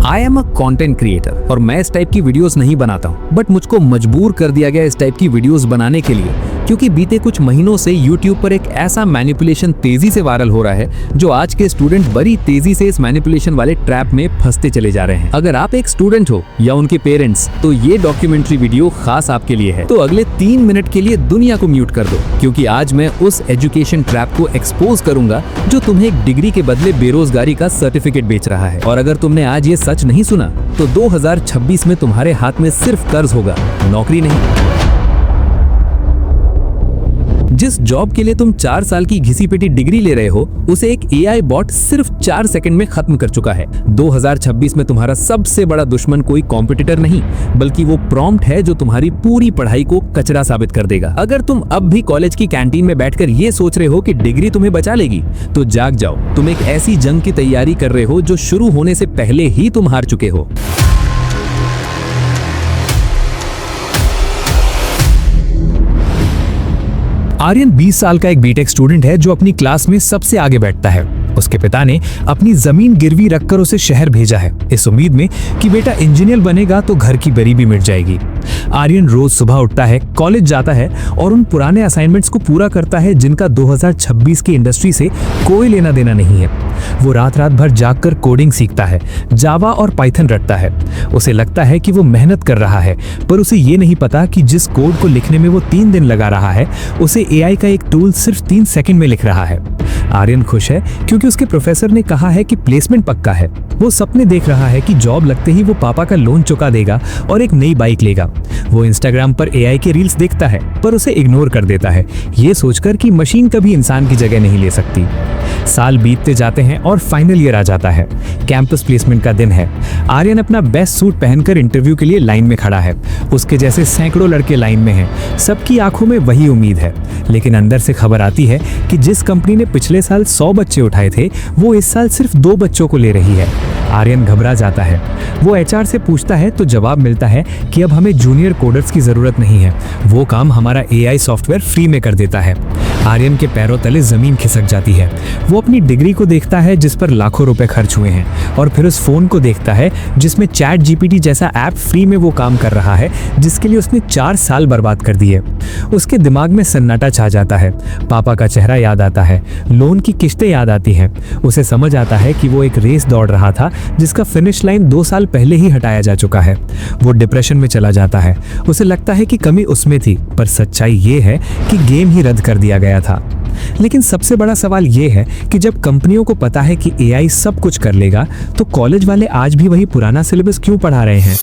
I am a content creator और मैं इस टाइप की वीडियोस नहीं बनाता हूँ, बट मुझको मजबूर कर दिया गया इस टाइप की वीडियोस बनाने के लिए, क्योंकि बीते कुछ महीनों से YouTube पर एक ऐसा मैनिपुलेशन तेजी से वायरल हो रहा है जो आज के स्टूडेंट बड़ी तेजी से इस मैनिपुलेशन वाले ट्रैप में फंसते चले जा रहे हैं। अगर आप एक स्टूडेंट हो या उनके पेरेंट्स, तो ये डॉक्यूमेंट्री वीडियो खास आपके लिए है। तो अगले 3 मिनट के लिए दुनिया को म्यूट कर दो, क्योंकि आज मैं उस एजुकेशन ट्रैप को एक्सपोज करूंगा जो तुम्हें एक डिग्री के बदले बेरोजगारी का सर्टिफिकेट बेच रहा है। और अगर तुमने आज ये सच नहीं सुना तो 2026 में तुम्हारे हाथ में सिर्फ कर्ज होगा, नौकरी नहीं। जिस जॉब के लिए तुम 4 साल की घिसी पिटी डिग्री ले रहे हो, उसे एक AI बॉट सिर्फ 4 सेकंड में खत्म कर चुका है। 2026 में तुम्हारा सबसे बड़ा दुश्मन कोई कॉम्पिटिटर नहीं, बल्कि वो प्रॉम्प्ट है जो तुम्हारी पूरी पढ़ाई को कचरा साबित कर देगा। अगर तुम अब भी कॉलेज की कैंटीन में बैठकर ये सोच रहे हो कि डिग्री तुम्हें बचा लेगी, तो जाग जाओ। तुम एक ऐसी जंग की तैयारी कर रहे हो जो शुरू होने से पहले ही तुम हार चुके हो। आर्यन 20 साल का एक बीटेक स्टूडेंट है जो अपनी क्लास में सबसे आगे बैठता है। उसके पिता ने अपनी जमीन गिरवी रखकर उसे शहर भेजा है, इस उम्मीद में कि बेटा इंजीनियर बनेगा तो घर की गरीबी मिट जाएगी। आर्यन रोज सुबह उठता है, कॉलेज जाता है और उन पुराने असाइनमेंट्स को पूरा करता है जिनका 2026 की इंडस्ट्री से कोई लेना देना नहीं है। वो रात भर जागकर कोडिंग सीखता है, जावा और पाइथन रटता है। उसे लगता है कि वो मेहनत कर रहा है, पर उसे ये नहीं पता कि जिस कोड को लिखने में वो 3 दिन लगा रहा है, उसे AI का एक टूल सिर्फ 3 सेकंड में लिख रहा है। आर्यन खुश है क्योंकि उसके प्रोफेसर ने कहा है कि प्लेसमेंट पक्का है। वो सपने देख रहा है कि जॉब लगते ही वो पापा का लोन चुका देगा और एक नई बाइक लेगा। वो इंस्टाग्राम पर AI के रील्स देखता है, पर उसे इग्नोर कर देता है, ये सोचकर कि मशीन कभी इंसान की जगह नहीं ले सकती। साल बीतते जाते हैं और फाइनल ईयर आ जाता है। कैंपस प्लेसमेंट का दिन है। आर्यन अपना बेस्ट सूट पहनकर इंटरव्यू के लिए लाइन में खड़ा है। उसके जैसे सैकड़ों लड़के लाइन में हैं। सबकी आंखों में वही उम्मीद है, लेकिन अंदर से खबर आती है कि जिस कंपनी ने पिछले साल 100 बच्चे उठाए थे, वो इस साल सिर्फ 2 बच्चों को ले रही है। आर्यन घबरा जाता है। वो HR से पूछता है तो जवाब मिलता है कि अब हमें जूनियर कोडर्स की जरूरत नहीं है, वो काम हमारा AI सॉफ्टवेयर फ्री में कर देता है। आर्यन के पैरों तले जमीन खिसक जाती है। वो अपनी डिग्री को देखता है जिस पर लाखों रुपए खर्च हुए हैं, और फिर उस फोन को देखता है जिसमें ChatGPT जैसा ऐप फ्री में वो काम कर रहा है जिसके लिए उसने 4 साल बर्बाद कर दिए। उसके दिमाग में सन्नाटा छा जाता है। पापा का चेहरा याद आता है, लोन की किस्तें याद आती हैं। उसे समझ आता है कि वो एक रेस दौड़ रहा था जिसका फिनिश लाइन 2 साल पहले ही हटाया जा चुका है। वो डिप्रेशन में चला जाता है। उसे लगता है कि कमी उसमें थी, पर सच्चाई ये है कि गेम ही रद्द कर दिया गया था। लेकिन सबसे बड़ा सवाल ये है कि जब कंपनियों को पता है कि AI सब कुछ कर लेगा, तो कॉलेज वाले आज भी वही पुराना सिलेबस क्यों पढ़ा रहे हैं?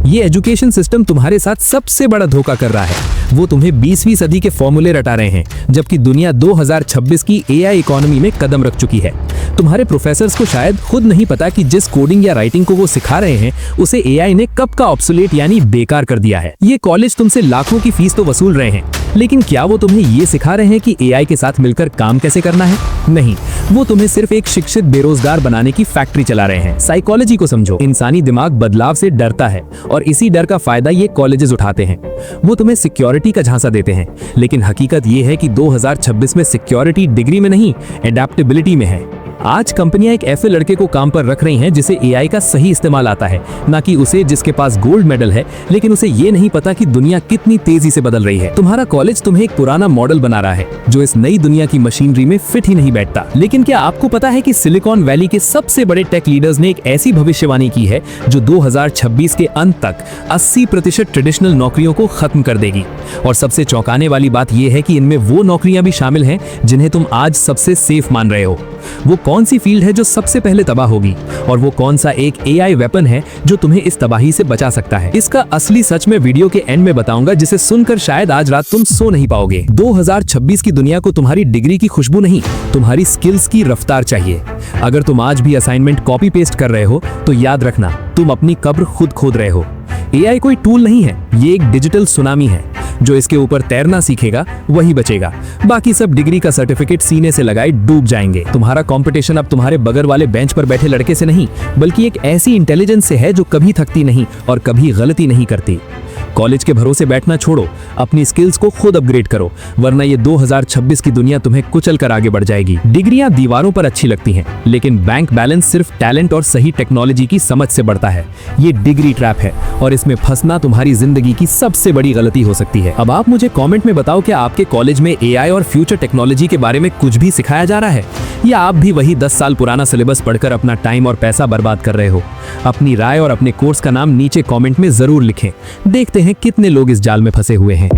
ये एजुकेशन सिस्टम तुम्हारे साथ सबसे बड़ा धोखा कर रहा है। वो तुम्हें 20वीं सदी के फॉर्मूले रटा रहे हैं, जबकि दुनिया 2026 की AI इकोनॉमी में कदम रख चुकी है। तुम्हारे प्रोफेसर्स को शायद खुद नहीं पता कि जिस कोडिंग या राइटिंग को वो सिखा रहे हैं, उसे AI ने कब का ऑब्सोलेट यानी बेकार कर दिया है। ये कॉलेज तुमसे लाखों की फीस तो वसूल रहे हैं, लेकिन क्या वो तुम्हें ये सिखा रहे हैं कि AI के साथ मिलकर काम कैसे करना है? नहीं, वो तुम्हें सिर्फ एक शिक्षित बेरोजगार बनाने की फैक्ट्री चला रहे हैं। साइकोलॉजी को समझो। इंसानी दिमाग बदलाव से डरता है और इसी डर का फायदा ये कॉलेजेस उठाते हैं। वो तुम्हें सिक्योरिटी का झांसा देते हैं, लेकिन हकीकत ये है कि 2026 में सिक्योरिटी डिग्री में नहीं, एडेप्टेबिलिटी में है। आज कंपनियां एक ऐसे लड़के को काम पर रख रही हैं जिसे AI का सही इस्तेमाल आता है, ना कि उसे जिसके पास गोल्ड मेडल है, लेकिन उसे ये नहीं पता कि दुनिया कितनी तेजी से बदल रही है। तुम्हारा कॉलेज तुम्हें एक पुराना मॉडल बना रहा है जो इस नई दुनिया की मशीनरी में फिट ही नहीं बैठता। लेकिन क्या आपको पता है कि सिलिकॉन वैली के सबसे बड़े टेक लीडर्स ने एक ऐसी भविष्यवाणी की है जो 2026 के अंत तक 80% ट्रेडिशनल नौकरियों को खत्म कर देगी। और सबसे चौंकाने वाली बात यह है कि इनमें वो नौकरियां भी शामिल हैं जिन्हें तुम आज सबसे सेफ मान रहे हो। वो कौन सी फील्ड है जो सबसे पहले तबाह होगी, और वो कौन सा एक AI वेपन है जो तुम्हें इस तबाही से बचा सकता है? इसका असली सच मैं वीडियो के एंड में बताऊंगा, जिसे सुनकर शायद आज रात तुम सो नहीं पाओगे। 2026 की दुनिया को तुम्हारी डिग्री की खुशबू नहीं, तुम्हारी स्किल्स की रफ्तार चाहिए। अगर तुम आज भी असाइनमेंट कॉपी पेस्ट कर रहे हो, तो याद रखना, तुम अपनी कब्र खुद खोद रहे हो। AI कोई टूल नहीं है, ये एक डिजिटल सुनामी है। जो इसके ऊपर तैरना सीखेगा वही बचेगा, बाकी सब डिग्री का सर्टिफिकेट सीने से लगाए डूब जाएंगे। तुम्हारा कंपटीशन अब तुम्हारे बगल वाले बेंच पर बैठे लड़के से नहीं, बल्कि एक ऐसी इंटेलिजेंस से है जो कभी थकती नहीं और कभी गलती नहीं करती। कॉलेज के भरोसे बैठना छोड़ो, अपनी स्किल्स को खुद अपग्रेड करो, वरना ये 2026 की दुनिया तुम्हें कुचल कर आगे बढ़ जाएगी। डिग्रियां दीवारों पर अच्छी लगती हैं, लेकिन बैंक बैलेंस सिर्फ टैलेंट और सही टेक्नोलॉजी की समझ से बढ़ता है। ये डिग्री ट्रैप है और इसमें फंसना तुम्हारी जिंदगी की सबसे बड़ी गलती हो सकती है। अब आप मुझे कमेंट में बताओ कि आपके कॉलेज में एआई और फ्यूचर टेक्नोलॉजी के बारे में कुछ भी सिखाया जा रहा है, या आप भी वही 10 साल पुराना सिलेबस पढ़कर अपना टाइम और पैसा बर्बाद कर रहे हो। अपनी राय और अपने कोर्स का नाम नीचे कमेंट में जरूर लिखें। देखते हैं कितने लोग इस जाल में फंसे हुए हैं।